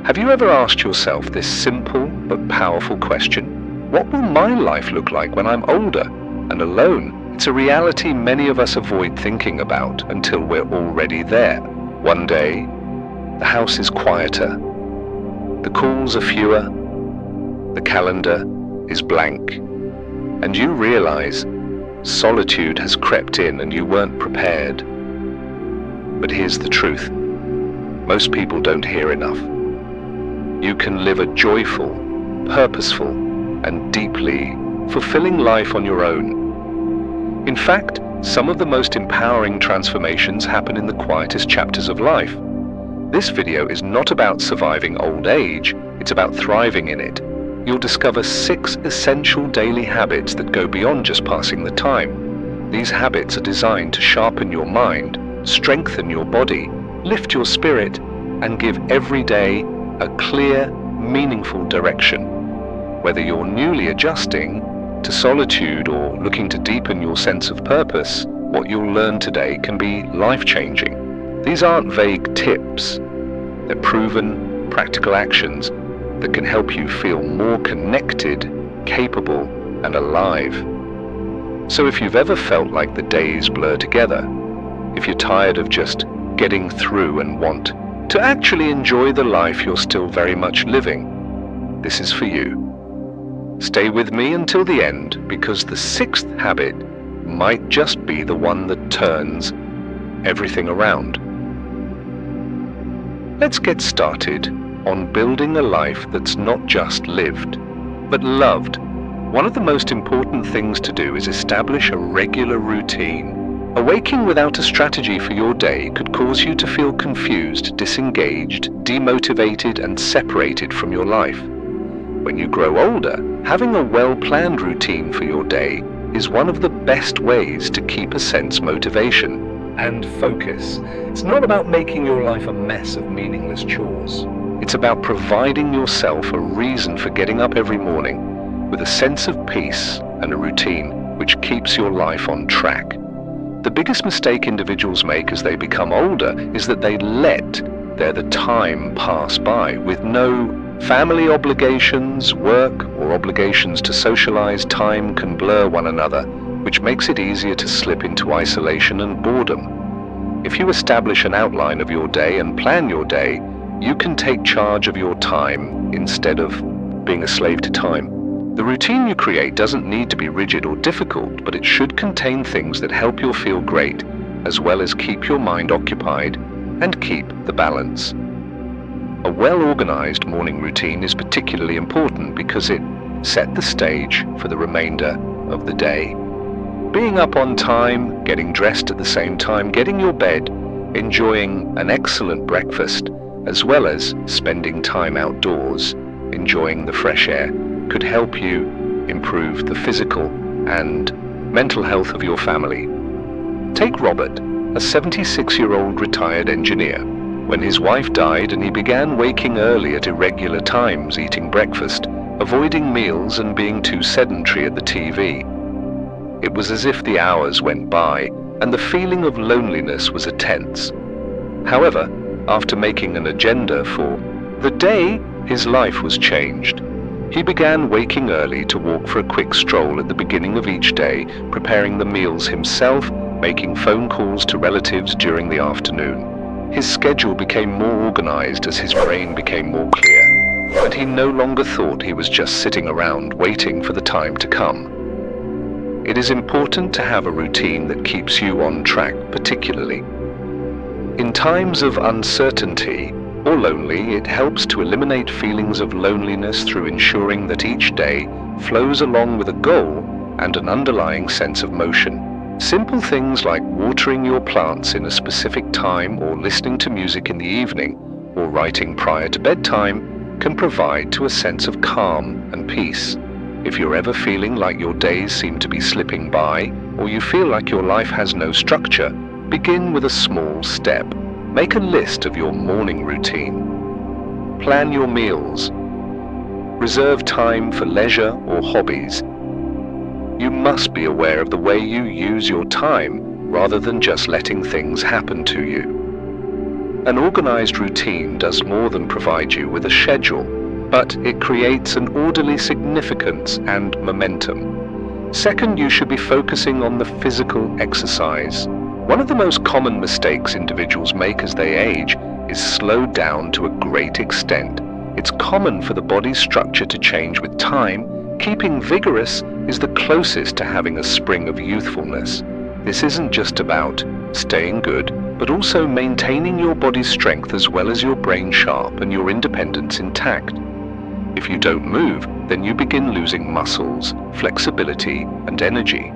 Have you ever asked yourself this simple but powerful question? What will my life look like when I'm older and alone? It's a reality many of us avoid thinking about until we're already there. One day, the house is quieter, the calls are fewer, the calendar is blank, and you realize solitude has crept in and you weren't prepared. But here's the truth. Most people don't hear enough. You can live a joyful, purposeful, and deeply fulfilling life on your own. In fact, some of the most empowering transformations happen in the quietest chapters of life. This video is not about surviving old age, it's about thriving in it. You'll discover 6 essential daily habits that go beyond just passing the time. These habits are designed to sharpen your mind, strengthen your body, lift your spirit, and give every day a clear, meaningful direction. Whether you're newly adjusting to solitude or looking to deepen your sense of purpose, what you'll learn today can be life-changing. These aren't vague tips. They're proven, practical actions that can help you feel more connected, capable, and alive. So if you've ever felt like the days blur together, if you're tired of just getting through and want to actually enjoy the life you're still very much living, this is for you. Stay with me until the end, because the 6th habit might just be the one that turns everything around. Let's get started on building a life that's not just lived, but loved. One of the most important things to do is establish a regular routine. Awaking without a strategy for your day could cause you to feel confused, disengaged, demotivated, and separated from your life. When you grow older, having a well-planned routine for your day is one of the best ways to keep a sense of motivation and focus. It's not about making your life a mess of meaningless chores. It's about providing yourself a reason for getting up every morning with a sense of peace and a routine which keeps your life on track. The biggest mistake individuals make as they become older is that they let the time pass by with no family obligations, work, or obligations to socialize. Time can blur one another, which makes it easier to slip into isolation and boredom. If you establish an outline of your day and plan your day, you can take charge of your time instead of being a slave to time. The routine you create doesn't need to be rigid or difficult, but it should contain things that help you feel great, as well as keep your mind occupied and keep the balance. A well-organized morning routine is particularly important because it sets the stage for the remainder of the day. Being up on time, getting dressed at the same time, getting your bed, enjoying an excellent breakfast, as well as spending time outdoors, enjoying the fresh air, could help you improve the physical and mental health of your family. Take Robert, a 76-year-old retired engineer. When his wife died and he began waking early at irregular times, eating breakfast, avoiding meals and being too sedentary at the TV. It was as if the hours went by and the feeling of loneliness was intense. However, after making an agenda for the day, his life was changed. He began waking early to walk for a quick stroll at the beginning of each day, preparing the meals himself, making phone calls to relatives during the afternoon. His schedule became more organized as his brain became more clear, and he no longer thought he was just sitting around waiting for the time to come. It is important to have a routine that keeps you on track, particularly in times of uncertainty or lonely. It helps to eliminate feelings of loneliness through ensuring that each day flows along with a goal and an underlying sense of motion. Simple things like watering your plants in a specific time, or listening to music in the evening, or writing prior to bedtime can provide to a sense of calm and peace. If you're ever feeling like your days seem to be slipping by, or you feel like your life has no structure, begin with a small step. Make a list of your morning routine. Plan your meals. Reserve time for leisure or hobbies. You must be aware of the way you use your time rather than just letting things happen to you. An organized routine does more than provide you with a schedule, but it creates an orderly significance and momentum. Second, you should be focusing on the physical exercise. One of the most common mistakes individuals make as they age is slow down to a great extent. It's common for the body's structure to change with time. Keeping vigorous is the closest to having a spring of youthfulness. This isn't just about staying good, but also maintaining your body's strength as well as your brain sharp and your independence intact. If you don't move, then you begin losing muscles, flexibility, and energy.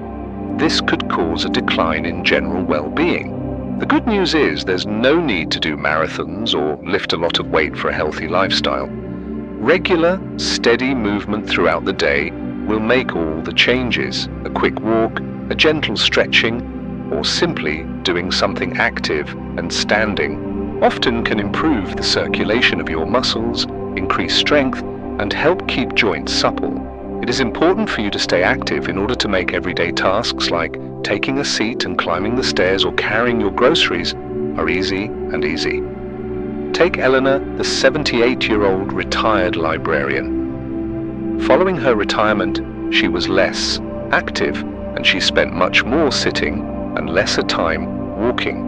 This could cause a decline in general well-being. The good news is there's no need to do marathons or lift a lot of weight for a healthy lifestyle. Regular, steady movement throughout the day will make all the changes. A quick walk, a gentle stretching, or simply doing something active and standing often can improve the circulation of your muscles, increase strength, and help keep joints supple. It is important for you to stay active in order to make everyday tasks like taking a seat and climbing the stairs or carrying your groceries are easy and easy. Take Eleanor, the 78-year-old retired librarian. Following her retirement, she was less active, and she spent much more sitting and lesser time walking.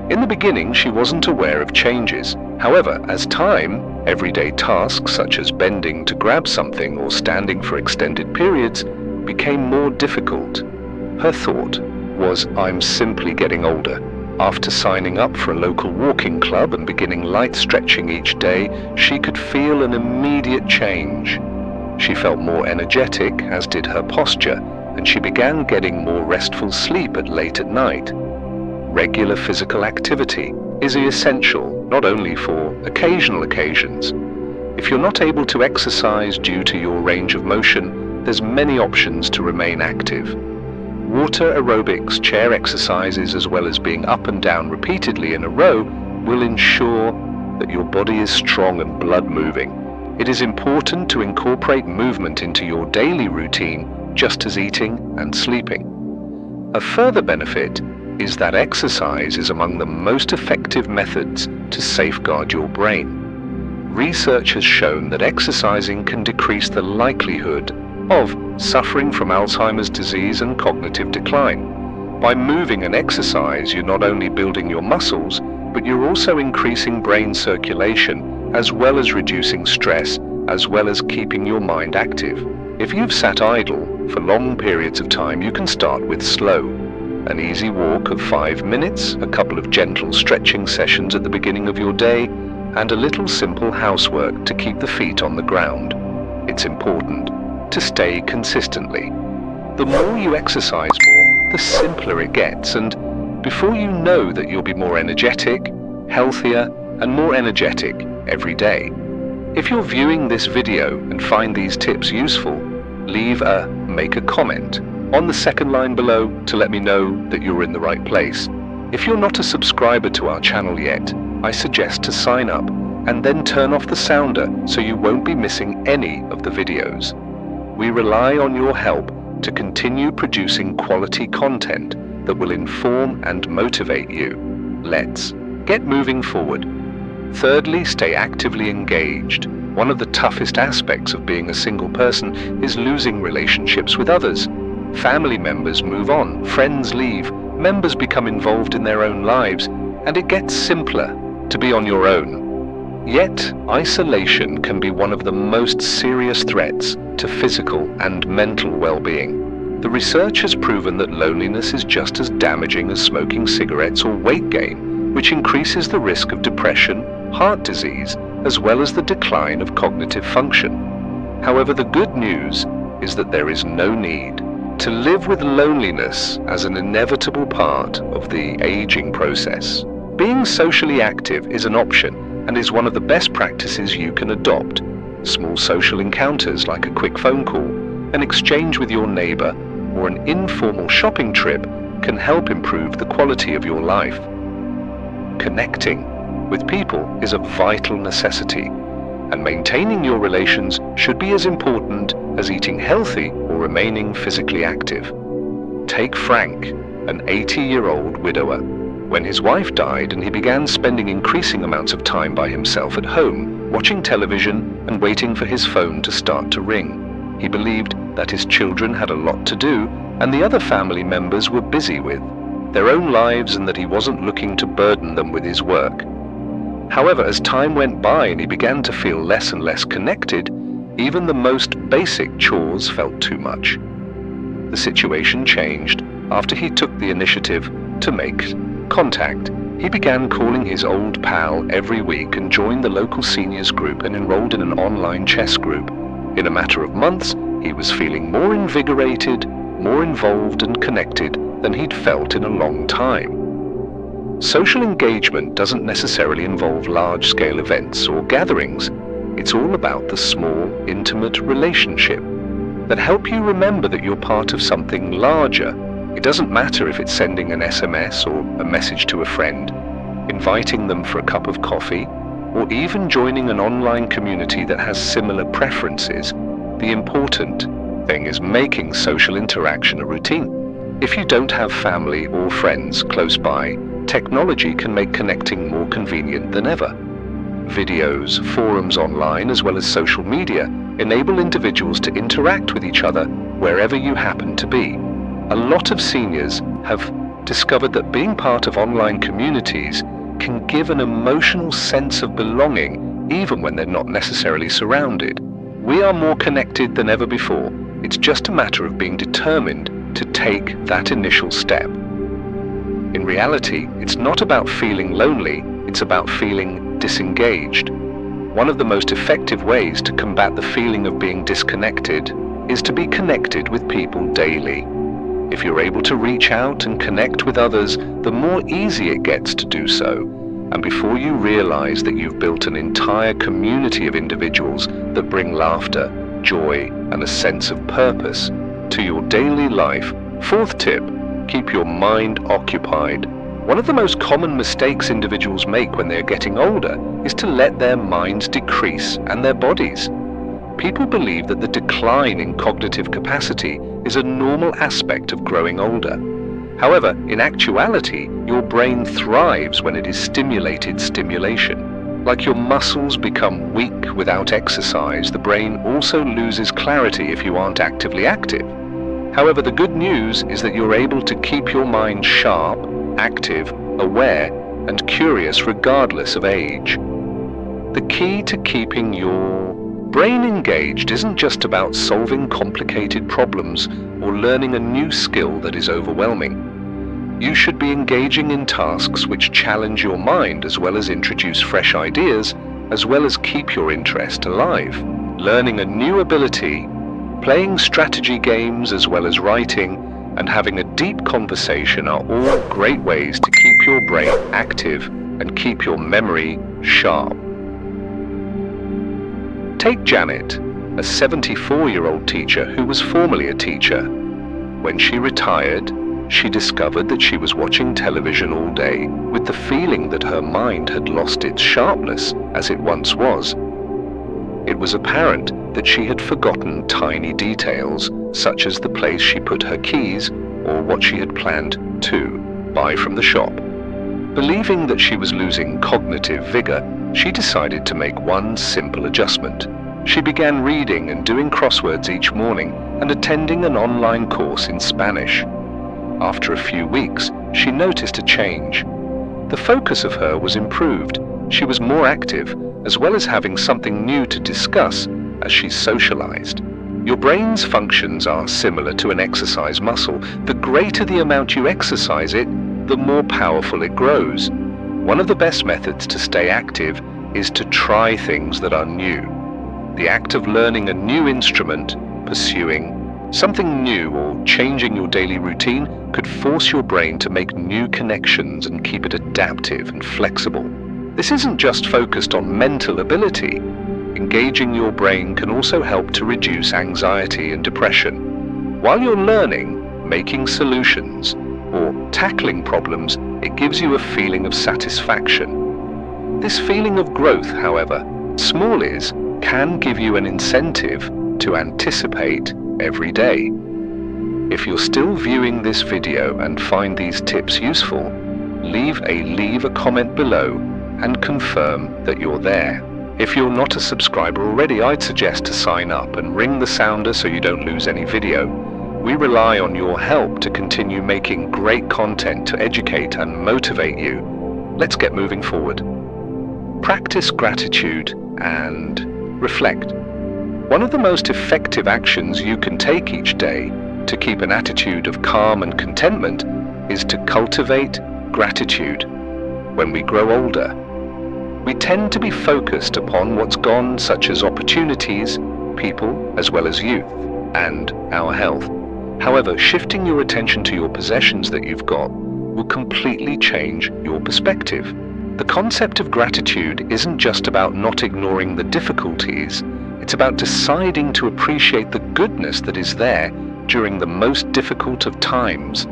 In the beginning, she wasn't aware of changes. However, as time, everyday tasks such as bending to grab something or standing for extended periods became more difficult. Her thought was, "I'm simply getting older." After signing up for a local walking club and beginning light stretching each day, she could feel an immediate change. She felt more energetic, as did her posture, and she began getting more restful sleep late at night. Regular physical activity is essential, not only for occasional occasions. If you're not able to exercise due to your range of motion, there's many options to remain active. Water aerobics, chair exercises, as well as being up and down repeatedly in a row will ensure that your body is strong and blood moving. It is important to incorporate movement into your daily routine, just as eating and sleeping. A further benefit is that exercise is among the most effective methods to safeguard your brain. Research has shown that exercising can decrease the likelihood of suffering from Alzheimer's disease and cognitive decline. By moving and exercise, you're not only building your muscles, but you're also increasing brain circulation, as well as reducing stress, as well as keeping your mind active. If you've sat idle for long periods of time, you can start with slow. An easy walk of 5 minutes, a couple of gentle stretching sessions at the beginning of your day, and a little simple housework to keep the feet on the ground. It's important to stay consistently. The more you exercise more, the simpler it gets, and before you know that you'll be more energetic, healthier, and more energetic every day. If you're viewing this video and find these tips useful, make a comment on the second line below to let me know that you're in the right place. If you're not a subscriber to our channel yet, I suggest to sign up and then turn off the sounder so you won't be missing any of the videos. We rely on your help to continue producing quality content that will inform and motivate you. Let's get moving forward. Thirdly, stay actively engaged. One of the toughest aspects of being a single person is losing relationships with others. Family members move on, friends leave, members become involved in their own lives, and it gets simpler to be on your own. Yet, isolation can be one of the most serious threats to physical and mental well-being. The research has proven that loneliness is just as damaging as smoking cigarettes or weight gain, which increases the risk of depression, heart disease, as well as the decline of cognitive function. However, the good news is that there is no need to live with loneliness as an inevitable part of the aging process. Being socially active is an option and is one of the best practices you can adopt. Small social encounters like a quick phone call, an exchange with your neighbor, or an informal shopping trip can help improve the quality of your life. Connecting with people is a vital necessity, and maintaining your relations should be as important as eating healthy or remaining physically active. Take Frank, an 80-year-old widower. when his wife died and he began spending increasing amounts of time by himself at home, watching television and waiting for his phone to start to ring. He believed that his children had a lot to do and the other family members were busy with their own lives and that he wasn't looking to burden them with his work. However, as time went by and he began to feel less and less connected, even the most basic chores felt too much. The situation changed after he took the initiative to make contact. He began calling his old pal every week and joined the local seniors group and enrolled in an online chess group. In a matter of months, he was feeling more invigorated, more involved and connected than he'd felt in a long time. Social engagement doesn't necessarily involve large-scale events or gatherings. It's all about the small, intimate relationship that help you remember that you're part of something larger. It doesn't matter if it's sending an SMS or a message to a friend, inviting them for a cup of coffee, or even joining an online community that has similar preferences. The important thing is making social interaction a routine. If you don't have family or friends close by, technology can make connecting more convenient than ever. Videos, forums online, as well as social media enable individuals to interact with each other wherever you happen to be. A lot of seniors have discovered that being part of online communities can give an emotional sense of belonging even when they're not necessarily surrounded. We are more connected than ever before. It's just a matter of being determined to take that initial step. In reality, it's not about feeling lonely, it's about feeling disengaged. One of the most effective ways to combat the feeling of being disconnected is to be connected with people daily. If you're able to reach out and connect with others, the more easy it gets to do so. And before you realize that you've built an entire community of individuals that bring laughter, joy, and a sense of purpose to your daily life. Fourth tip, keep your mind occupied. One of the most common mistakes individuals make when they're getting older is to let their minds decrease and their bodies. People believe that the decline in cognitive capacity is a normal aspect of growing older. However, in actuality, your brain thrives when it is stimulation. Like your muscles become weak without exercise, the brain also loses clarity if you aren't actively active. However, the good news is that you're able to keep your mind sharp, active, aware, and curious regardless of age. The key to keeping your brain engaged isn't just about solving complicated problems or learning a new skill that is overwhelming. You should be engaging in tasks which challenge your mind as well as introduce fresh ideas, as well as keep your interest alive. Learning a new ability, playing strategy games as well as writing, and having a deep conversation are all great ways to keep your brain active and keep your memory sharp. Take Janet, a 74-year-old teacher who was formerly a teacher. When she retired, she discovered that she was watching television all day with the feeling that her mind had lost its sharpness as it once was. It was apparent that she had forgotten tiny details, such as the place she put her keys or what she had planned to buy from the shop. Believing that she was losing cognitive vigor, she decided to make one simple adjustment. She began reading and doing crosswords each morning and attending an online course in Spanish. After a few weeks, she noticed a change. The focus of her was improved. She was more active, as well as having something new to discuss as she socialized. Your brain's functions are similar to an exercise muscle. The greater the amount you exercise it, the more powerful it grows. One of the best methods to stay active is to try things that are new. The act of learning a new instrument, pursuing something new, or changing your daily routine could force your brain to make new connections and keep it adaptive and flexible. This isn't just focused on mental ability. Engaging your brain can also help to reduce anxiety and depression. While you're learning, making solutions, or tackling problems, it gives you a feeling of satisfaction. This feeling of growth, however, small is, can give you an incentive to anticipate every day. If you're still viewing this video and find these tips useful, leave a comment below and confirm that you're there. If you're not a subscriber already, I'd suggest to sign up and ring the sounder so you don't lose any video. We rely on your help to continue making great content to educate and motivate you. Let's get moving forward. Practice gratitude and reflect. One of the most effective actions you can take each day to keep an attitude of calm and contentment is to cultivate gratitude. When we grow older, we tend to be focused upon what's gone, such as opportunities, people, as well as youth, and our health. However, shifting your attention to your possessions that you've got will completely change your perspective. The concept of gratitude isn't just about not ignoring the difficulties, it's about deciding to appreciate the goodness that is there during the most difficult of times.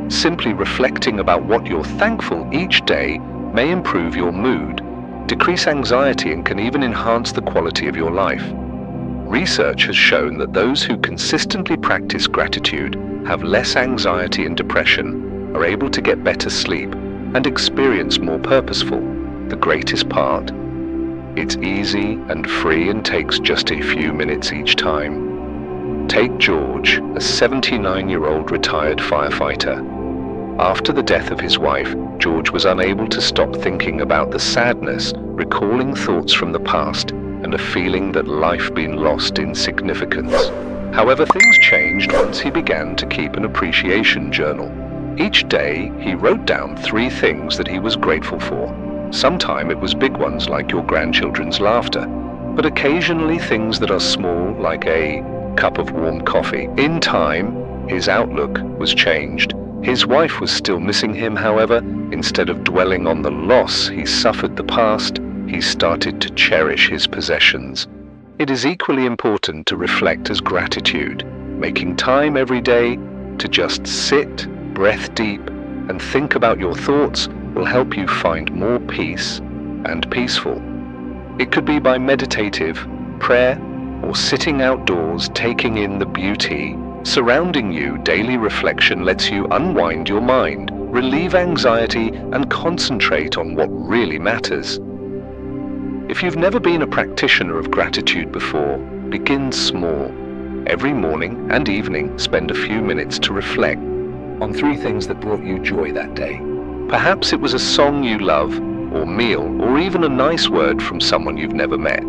Simply reflecting about what you're thankful each day may improve your mood, decrease anxiety, and can even enhance the quality of your life. Research has shown that those who consistently practice gratitude have less anxiety and depression, are able to get better sleep, and experience more purposeful. The greatest part, it's easy and free and takes just a few minutes each time. Take George, a 79-year-old retired firefighter. After the death of his wife, George was unable to stop thinking about the sadness, recalling thoughts from the past, and a feeling that life been lost in significance. However, things changed once he began to keep an appreciation journal. Each day, he wrote down 3 things that he was grateful for. Sometime it was big ones like your grandchildren's laughter, but occasionally things that are small like a cup of warm coffee. In time, his outlook was changed. His wife was still missing him, however. Instead of dwelling on the loss he suffered the past, he started to cherish his possessions. It is equally important to reflect as gratitude, making time every day to just sit, breath deep, and think about your thoughts will help you find more peace and peaceful. It could be by meditative prayer or sitting outdoors taking in the beauty surrounding you. Daily reflection lets you unwind your mind, relieve anxiety, and concentrate on what really matters. If you've never been a practitioner of gratitude before, begin small. Every morning and evening, spend a few minutes to reflect on 3 things that brought you joy that day. Perhaps it was a song you love, or meal, or even a nice word from someone you've never met.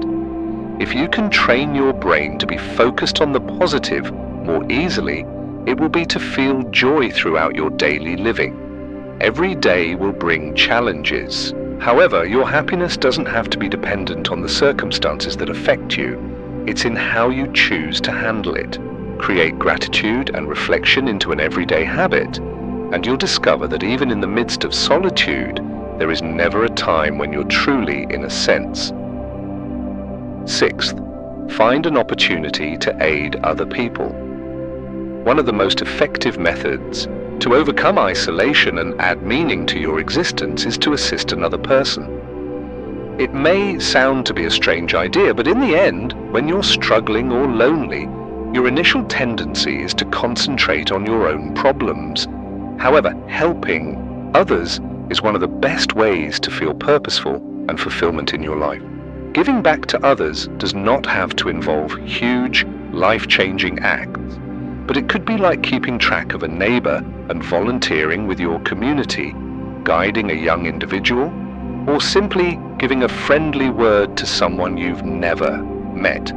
If you can train your brain to be focused on the positive more easily, it will be to feel joy throughout your daily living. Every day will bring challenges. However, your happiness doesn't have to be dependent on the circumstances that affect you. It's in how you choose to handle it. Create gratitude and reflection into an everyday habit, and you'll discover that even in the midst of solitude, there is never a time when you're truly in a sense. 6th, find an opportunity to aid other people. One of the most effective methods to overcome isolation and add meaning to your existence is to assist another person. It may sound to be a strange idea, but in the end, when you're struggling or lonely, your initial tendency is to concentrate on your own problems. However, helping others is one of the best ways to feel purposeful and fulfillment in your life. Giving back to others does not have to involve huge, life-changing acts, but it could be like keeping track of a neighbor and volunteering with your community, guiding a young individual, or simply giving a friendly word to someone you've never met.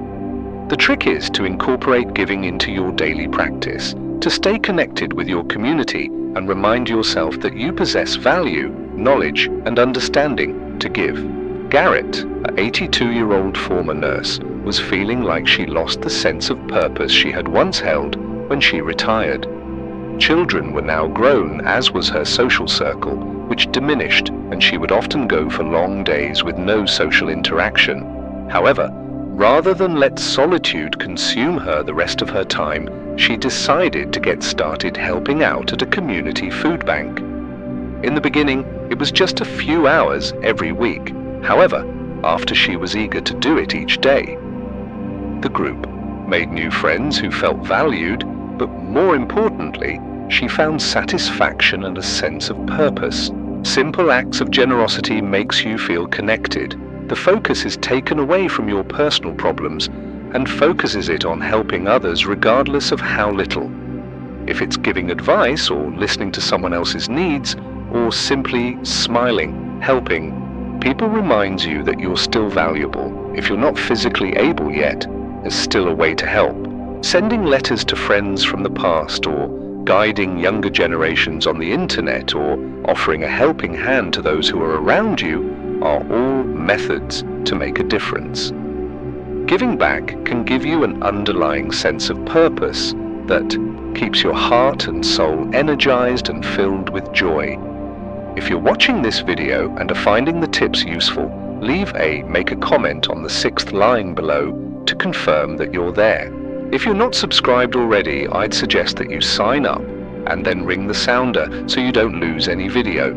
The trick is to incorporate giving into your daily practice, to stay connected with your community and remind yourself that you possess value, knowledge, and understanding to give. Garrett, an 82-year-old former nurse, was feeling like she lost the sense of purpose she had once held when she retired. Children were now grown, as was her social circle, which diminished, and she would often go for long days with no social interaction. However, rather than let solitude consume her the rest of her time, she decided to get started helping out at a community food bank. In the beginning, it was just a few hours every week. However, after she was eager to do it each day, the group made new friends who felt valued, but more importantly, she found satisfaction and a sense of purpose. Simple acts of generosity makes you feel connected. The focus is taken away from your personal problems and focuses it on helping others regardless of how little. If it's giving advice or listening to someone else's needs or simply smiling, helping, people reminds you that you're still valuable. If you're not physically able yet, there's still a way to help. Sending letters to friends from the past or guiding younger generations on the internet or offering a helping hand to those who are around you are all methods to make a difference. Giving back can give you an underlying sense of purpose that keeps your heart and soul energized and filled with joy. If you're watching this video and are finding the tips useful, make a comment on the 6th line below to confirm that you're there. If you're not subscribed already, I'd suggest that you sign up and then ring the sounder so you don't lose any video.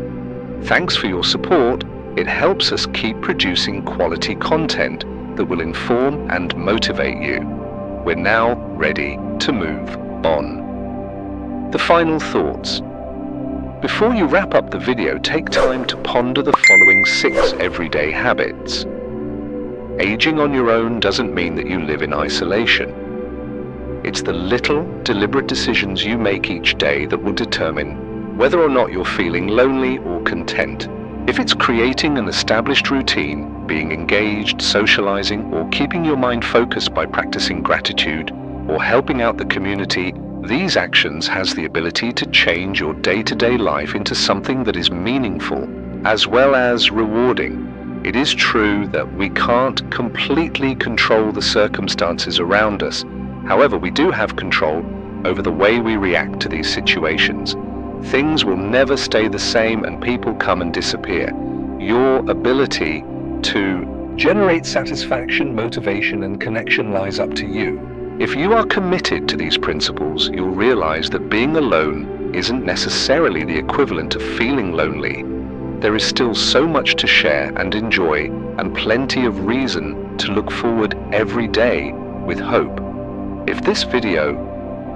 Thanks for your support. It helps us keep producing quality content that will inform and motivate you. We're now ready to move on. The final thoughts. Before you wrap up the video, take time to ponder the following 6 everyday habits. Aging on your own doesn't mean that you live in isolation. It's the little, deliberate decisions you make each day that will determine whether or not you're feeling lonely or content. If it's creating an established routine, being engaged, socializing, or keeping your mind focused by practicing gratitude or helping out the community, these actions has the ability to change your day-to-day life into something that is meaningful as well as rewarding. It is true that we can't completely control the circumstances around us. However, we do have control over the way we react to these situations. Things will never stay the same and people come and disappear. Your ability to generate satisfaction, motivation, and connection lies up to you. If you are committed to these principles, you'll realize that being alone isn't necessarily the equivalent of feeling lonely. There is still so much to share and enjoy, and plenty of reason to look forward every day with hope. If this video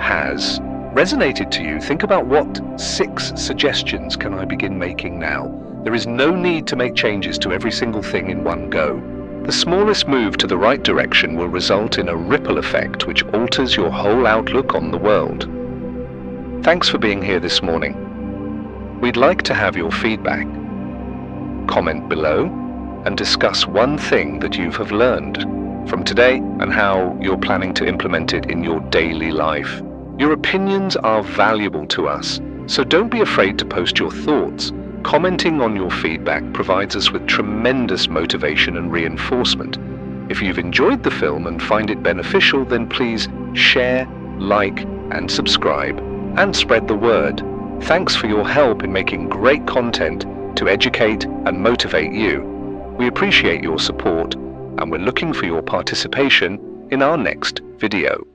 has resonated to you, think about what 6 suggestions can I begin making now. There is no need to make changes to every single thing in one go. The smallest move to the right direction will result in a ripple effect which alters your whole outlook on the world. Thanks for being here this morning. We'd like to have your feedback. Comment below and discuss one thing that you have learned from today and how you're planning to implement it in your daily life. Your opinions are valuable to us, so don't be afraid to post your thoughts. Commenting on your feedback provides us with tremendous motivation and reinforcement. If you've enjoyed the film and find it beneficial, then please share, like, and subscribe, and spread the word. Thanks for your help in making great content to educate and motivate you. We appreciate your support, and we're looking for your participation in our next video.